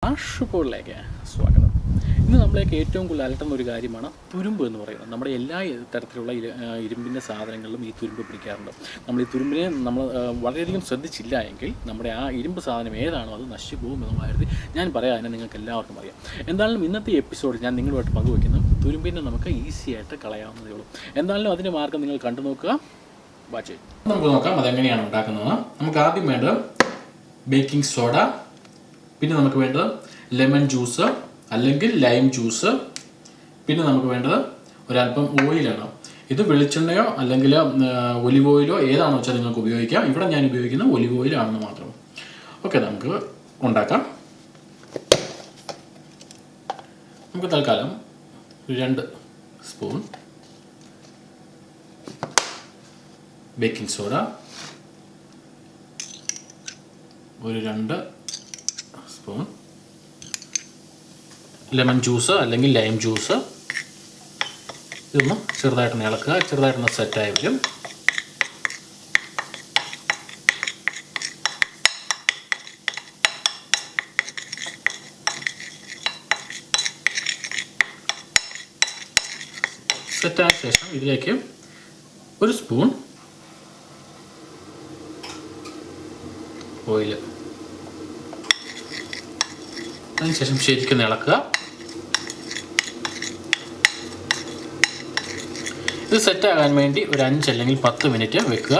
ആഷുപോളിലേക്ക് സ്വാഗതം. ഇന്ന് നമ്മളേക്ക് ഏറ്റവും കൂടുതൽ അലട്ടുന്ന ഒരു കാര്യമാണ് തുരുമ്പ് എന്ന് പറയുന്നത്. നമ്മുടെ എല്ലാ തരത്തിലുള്ള ഇരുമ്പിൻ്റെ സാധനങ്ങളിലും ഈ തുരുമ്പ് പിടിക്കാറുണ്ട്. നമ്മൾ ഈ തുരുമ്പിനെ വളരെയധികം ശ്രദ്ധിച്ചില്ല എങ്കിൽ നമ്മുടെ ആ ഇരുമ്പ് സാധനം ഏതാണോ അത് നശിച്ചു പോകും എന്ന കാര്യത്തിൽ ഞാൻ പറയാം. അതിനെ നിങ്ങൾക്ക് എല്ലാവർക്കും അറിയാം. എന്തായാലും ഇന്നത്തെ എപ്പിസോഡിൽ ഞാൻ നിങ്ങളുമായിട്ട് പങ്കുവയ്ക്കുന്നു തുരുമ്പിനെ നമുക്ക് ഈസി ആയിട്ട് കളയാവുന്നതേ ഉള്ളൂ. എന്തായാലും അതിൻ്റെ മാർഗ്ഗം നിങ്ങൾ കണ്ടു നോക്കുക. വാച്ച് നമുക്ക് നോക്കാം അതെങ്ങനെയാണ് ഉണ്ടാക്കുന്നത്. നമുക്ക് ആദ്യം വേണ്ടത് ബേക്കിംഗ് സോഡ, പിന്നെ നമുക്ക് വേണ്ടത് ലെമൺ ജ്യൂസ് അല്ലെങ്കിൽ ലൈം ജ്യൂസ്, പിന്നെ നമുക്ക് വേണ്ടത് ഒരല്പം ഓയിലാണ്. ഇത് വെളിച്ചെണ്ണയോ അല്ലെങ്കിൽ ഒലിവ് ഓയിലോ ഏതാണെന്ന് വെച്ചാൽ നിങ്ങൾക്ക് ഉപയോഗിക്കാം. ഇവിടെ ഞാൻ ഉപയോഗിക്കുന്നത് ഒലിവ് ഓയിലാണെന്ന് മാത്രം. ഓക്കെ, നമുക്ക് ഉണ്ടാക്കാം. നമുക്ക് തൽക്കാലം 2 സ്പൂൺ ബേക്കിംഗ് സോഡ, ഒരു 2 സ്പൂൺ ലെമൺ ജ്യൂസ് അല്ലെങ്കിൽ ലൈം ജ്യൂസ്. ഇതൊന്ന് ചെറുതായിട്ടൊന്ന് ഇളക്കുക. ചെറുതായിട്ടൊന്ന് സെറ്റായി വരും. സെറ്റായ ശേഷം ഇതിലേക്ക് 1 സ്പൂൺ ഓയിൽ, അതിനുശേഷം ശരിക്കും ഇളക്കുക. ഇത് സെറ്റാകാൻ വേണ്ടി ഒരു 5 അല്ലെങ്കിൽ 10 മിനിറ്റ് വെക്കുക.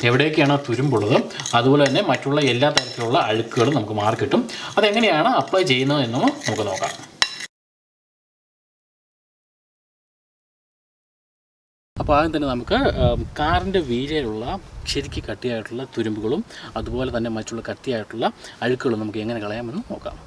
എവിടെയൊക്കെയാണോ തുരുമ്പുള്ളത് അതുപോലെ തന്നെ മറ്റുള്ള എല്ലാ തരത്തിലുള്ള അഴുക്കുകളും നമുക്ക് മാറി കിട്ടും. അതെങ്ങനെയാണ് അപ്ലൈ ചെയ്യുന്നതെന്നും നമുക്ക് നോക്കാം. അപ്പോൾ ആദ്യം തന്നെ നമുക്ക് കാറിൻ്റെ വീലിലുള്ള ശരിക്ക് കട്ടിയായിട്ടുള്ള തുരുമ്പുകളും അതുപോലെ തന്നെ മറ്റുള്ള കട്ടിയായിട്ടുള്ള അഴുക്കുകളും നമുക്ക് എങ്ങനെ കളയാമെന്ന് നോക്കാം.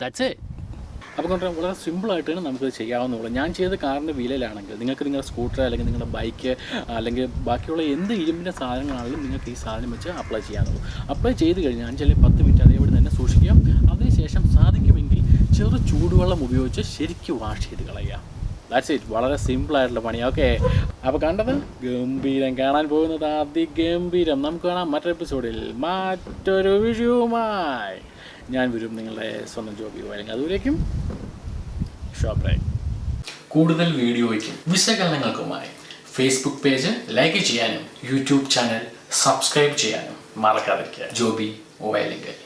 That's it. അപ്പോൾ കൊണ്ട് വളരെ സിമ്പിളായിട്ട് നമുക്കത് ചെയ്യാവുന്നതുള്ളൂ. ഞാൻ ചെയ്ത് കാറിൻ്റെ വീലിലാണെങ്കിൽ നിങ്ങൾക്ക് നിങ്ങളുടെ സ്കൂട്ടർ അല്ലെങ്കിൽ നിങ്ങളുടെ ബൈക്ക് അല്ലെങ്കിൽ ബാക്കിയുള്ള എന്ത് ഇരുമ്പിൻ്റെ സാധനങ്ങളാണെങ്കിലും നിങ്ങൾക്ക് ഈ സാധനം വെച്ച് അപ്ലൈ ചെയ്യാവുള്ളൂ. അപ്ലൈ ചെയ്ത് കഴിഞ്ഞാൽ 5 അല്ലെങ്കിൽ 10 മിനിറ്റ് അതേപോലെ തന്നെ സൂക്ഷിക്കുക. അതിനുശേഷം സാധിക്കുമെങ്കിൽ ചെറു ചൂടുവെള്ളം ഉപയോഗിച്ച് ശരിക്കും വാഷ് ചെയ്ത് കളയുക. That's it. വളരെ സിമ്പിളായിട്ടുള്ള പണിയാണ്. ഓക്കെ, അപ്പോൾ കണ്ടത് ഗംഭീരം, കാണാൻ പോകുന്നത് അതിഗംഭീരം. നമുക്ക് കാണാം മറ്റൊരു എപ്പിസോഡിൽ മറ്റൊരു വിഷയവുമായി. ഞാൻ വരും നിങ്ങളുടെ സ്വന്തം ജോബി. അല്ലെങ്കിൽ അതുവരേക്കും ഷോപ്പ്. കൂടുതൽ വീഡിയോയ്ക്കും വിശകലനങ്ങൾക്കുമായി ഫേസ്ബുക്ക് പേജ് ലൈക്ക് ചെയ്യാനും യൂട്യൂബ് ചാനൽ സബ്സ്ക്രൈബ് ചെയ്യാനും മറക്കാതിരിക്കുക. ജോബി വയലിങ്കൽ.